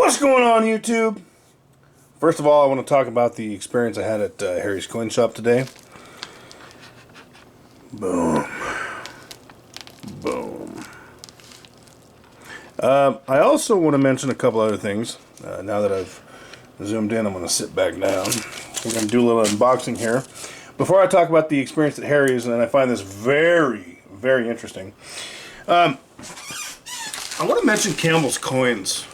What's going on, YouTube? First of all, I want to talk about the experience I had at Harry's Coin Shop today. Boom. Boom. I also want to mention a couple other things. Now that I've zoomed in, I'm going to sit back down. We're going to do a little unboxing here. Before I talk about the experience at Harry's, and I find this very, very interesting, I want to mention Campbell's Coins.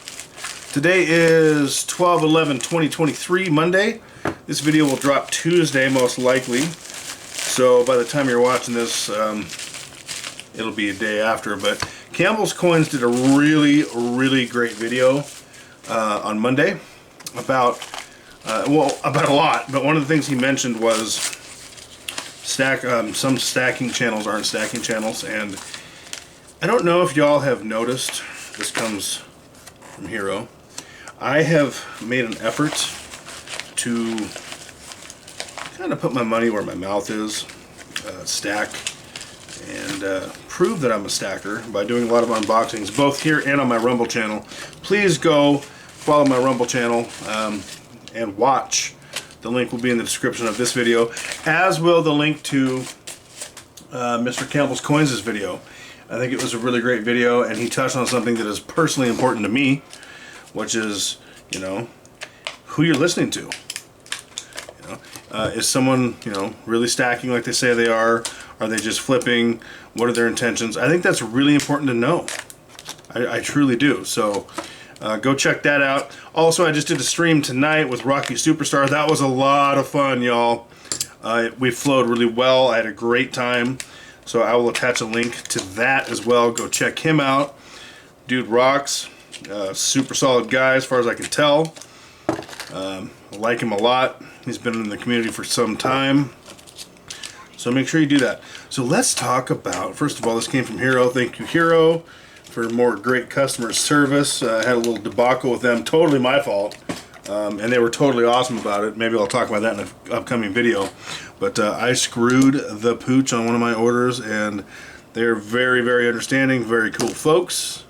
Today is 12/11/2023, Monday. This video will drop Tuesday, most likely. So by the time you're watching this, it'll be a day after. But Campbell's Coins did a really, really great video on Monday about, about a lot. But one of the things he mentioned was some stacking channels aren't stacking channels. And I don't know if y'all have noticed, this comes from Hero. I have made an effort to kind of put my money where my mouth is, stack, and prove that I'm a stacker by doing a lot of unboxings, both here and on my Rumble channel. Please go follow my Rumble channel and watch. The link will be in the description of this video, as will the link to Mr. Campbell's Coins' video. I think it was a really great video, and he touched on something that is personally important to me, which is, you know, who you're listening to. You know, is someone, you know, really stacking like they say they are? Are they just flipping? What are their intentions? I think that's really important to know. I truly do. So go check that out. Also, I just did a stream tonight with Rocky Superstar. That was a lot of fun, y'all. We flowed really well. I had a great time. So I will attach a link to that as well. Go check him out. Dude rocks. Super solid guy as far as I can tell. I like him a lot. He's been in the community for some time. So make sure you do that. So let's talk about, first of all, this came from Hero. Thank you, Hero, for more great customer service. I had a little debacle with them. Totally my fault. And they were totally awesome about it. Maybe I'll talk about that in an upcoming video. But I screwed the pooch on one of my orders, and they're very, very understanding, very cool folks.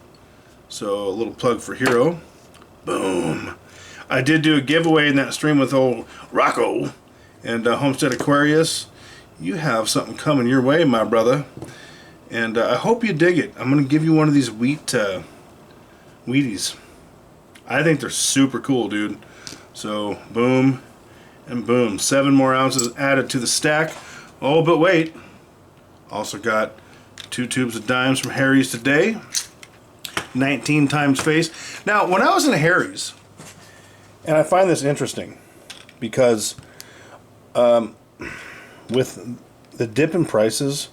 So a little plug for Hero. Boom. I did do a giveaway in that stream with old Rocco and Homestead Aquarius. You have something coming your way, my brother. And I hope you dig it. I'm going to give you one of these Wheaties. I think they're super cool, dude. So boom and boom. 7 more ounces added to the stack. Oh, but wait. Also got 2 tubes of dimes from Harry's today. 19 times face. Now, when I was in Harry's, and I find this interesting because with the dip in prices,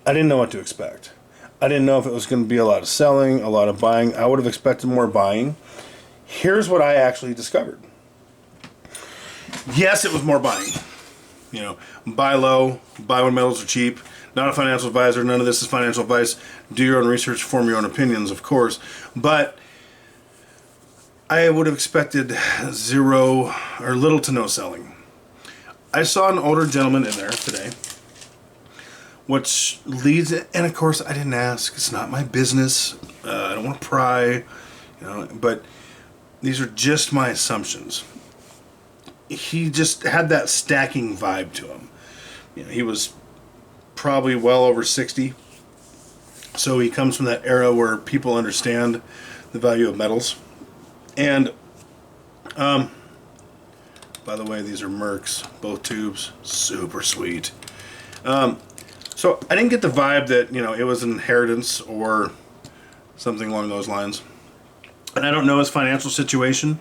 I didn't know what to expect. I didn't know if it was going to be a lot of selling, a lot of buying. I would have expected more buying. Here's what I actually discovered. Yes, it was more buying. You know, buy low, buy when metals are cheap. Not a financial advisor. None of this is financial advice. Do your own research, form your own opinions, of course. But I would have expected zero or little to no selling. I saw an older gentleman in there today, which leads, and of course I didn't ask. It's not my business. I don't want to pry, you know. But these are just my assumptions. He just had that stacking vibe to him. You know, he was probably well over 60, so he comes from that era where people understand the value of metals. And by the way, these are Mercs, both tubes, super sweet. So I didn't get the vibe that, you know, it was an inheritance or something along those lines. And I don't know his financial situation.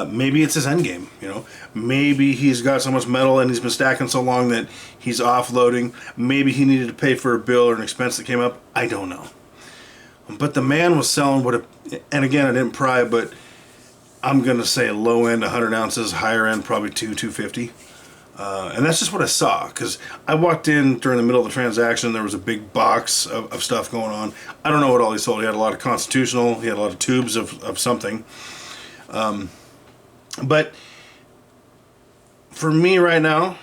Maybe it's his end game, you know. Maybe he's got so much metal and he's been stacking so long that he's offloading. Maybe he needed to pay for a bill or an expense that came up. I don't know. But the man was selling what, and again, I didn't pry, but I'm going to say low end 100 ounces, higher end probably 250. And that's just what I saw, because I walked in during the middle of the transaction. There was a big box of stuff going on. I don't know what all he sold. He had a lot of Constitutional. He had a lot of tubes of something. But for me right now,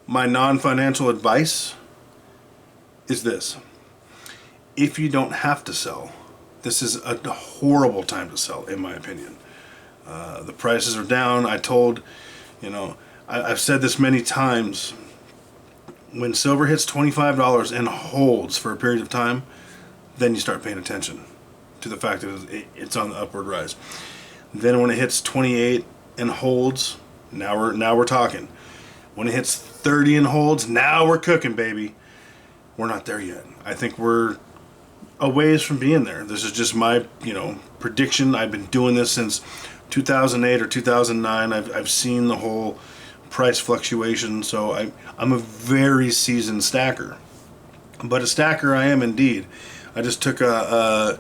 my non-financial advice is this. If you don't have to sell, this is a horrible time to sell, in my opinion. The prices are down. I've said this many times. When silver hits $25 and holds for a period of time, then you start paying attention to the fact that it's on the upward rise. Then when it hits 28 and holds, now we're talking. When it hits 30 and holds, now we're cooking, baby. We're not there yet. I think we're a ways from being there. This is just my, prediction. I've been doing this since 2008 or 2009. I've seen the whole price fluctuation, so I'm a very seasoned stacker. But a stacker I am indeed. I just took a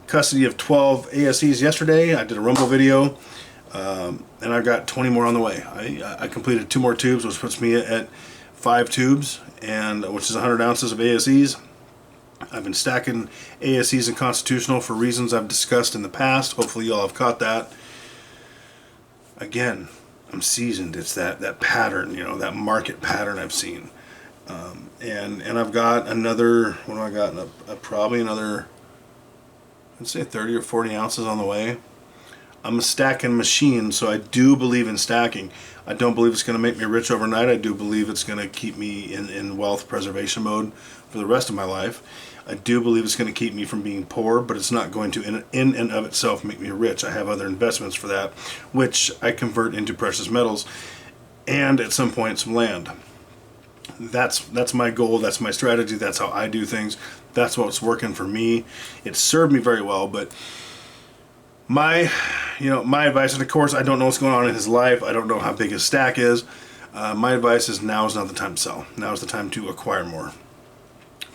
custody of 12 ASEs yesterday. I did a Rumble video, and I've got 20 more on the way. I completed 2 more tubes, which puts me at 5 tubes, which is 100 ounces of ASEs. I've been stacking ASEs and Constitutional for reasons I've discussed in the past. Hopefully y'all have caught that. Again, I'm seasoned. It's that pattern, that market pattern I've seen. And I've got another, what do I got? Probably another, I'd say 30 or 40 ounces on the way. I'm a stacking machine, so I do believe in stacking. I don't believe it's going to make me rich overnight. I do believe it's going to keep me in wealth preservation mode for the rest of my life. I do believe it's going to keep me from being poor, but it's not going to, in and of itself, make me rich. I have other investments for that, which I convert into precious metals and at some point some land. That's my goal. That's my strategy. That's how I do things. That's what's working for me. It's served me very well, but my advice, and of course I don't know what's going on in his life. I don't know how big his stack is. My advice is now is not the time to sell. Now is the time to acquire more.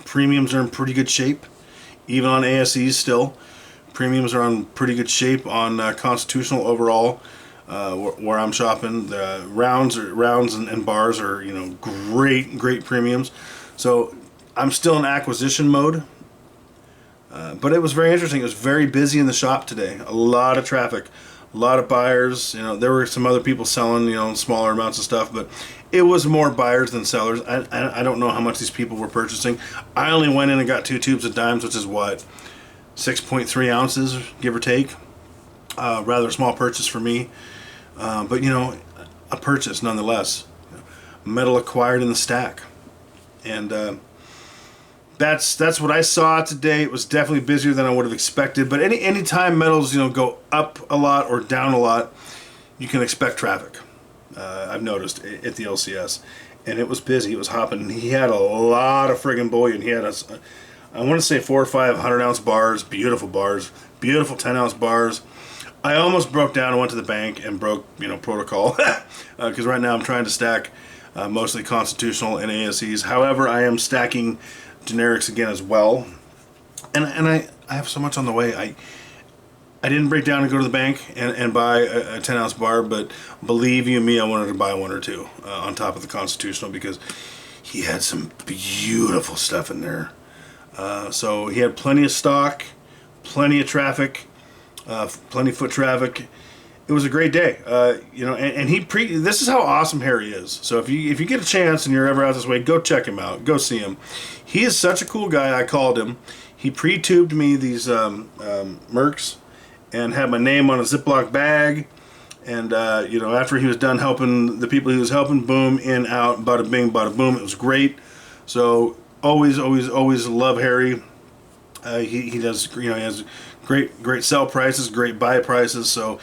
Premiums are in pretty good shape, even on ASEs still. Premiums are on pretty good shape on Constitutional overall, where I'm shopping. The rounds and bars are great premiums. So I'm still in acquisition mode. But it was very interesting. It was very busy in the shop today. A lot of traffic, a lot of buyers. There were some other people selling, smaller amounts of stuff, but it was more buyers than sellers. I don't know how much these people were purchasing. I only went in and got 2 tubes of dimes, which is what, 6.3 ounces, give or take. Rather small purchase for me, but a purchase nonetheless. Metal acquired in the stack, and that's what I saw today. It was definitely busier than I would have expected. But any time metals go up a lot or down a lot, you can expect traffic. I've noticed at the LCS, and it was busy. It was hopping. He had a lot of friggin' bullion. He had I want to say 4 or 5 100-ounce bars, beautiful 10-ounce bars. I almost broke down and went to the bank and broke protocol because right now I'm trying to stack mostly Constitutional and ASEs. However, I am stacking generics again as well, and I have so much on the way. I didn't break down and go to the bank and buy a 10-ounce bar, but believe you me, I wanted to buy 1 or 2 on top of the Constitutional because he had some beautiful stuff in there. So he had plenty of stock, plenty of traffic, plenty of foot traffic. It was a great day, and this is how awesome Harry is. So if you get a chance and you're ever out this way, go check him out, go see him. He is such a cool guy. I called him. He pre-tubed me these Mercs and had my name on a Ziploc bag. And after he was done helping the people he was helping, boom, in, out, bada bing, bada boom. It was great. So always love Harry. He does, he has great sell prices, great buy prices. So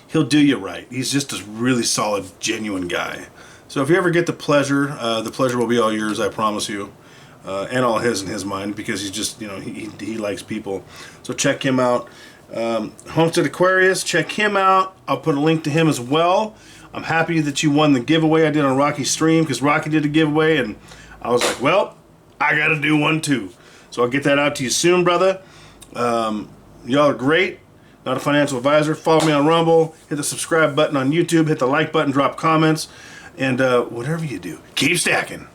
he'll do you right. He's just a really solid, genuine guy. So if you ever get the pleasure will be all yours, I promise you, and all his in his mind, because he's just, he likes people. So check him out. Homestead Aquarius, check him out. I'll put a link to him as well. I'm happy that you won the giveaway I did on Rocky's stream, because Rocky did a giveaway, and I was like, well, I got to do one too. So I'll get that out to you soon, brother. Y'all are great. Not a financial advisor. Follow me on Rumble. Hit the subscribe button on YouTube. Hit the like button. Drop comments. And whatever you do, keep stacking.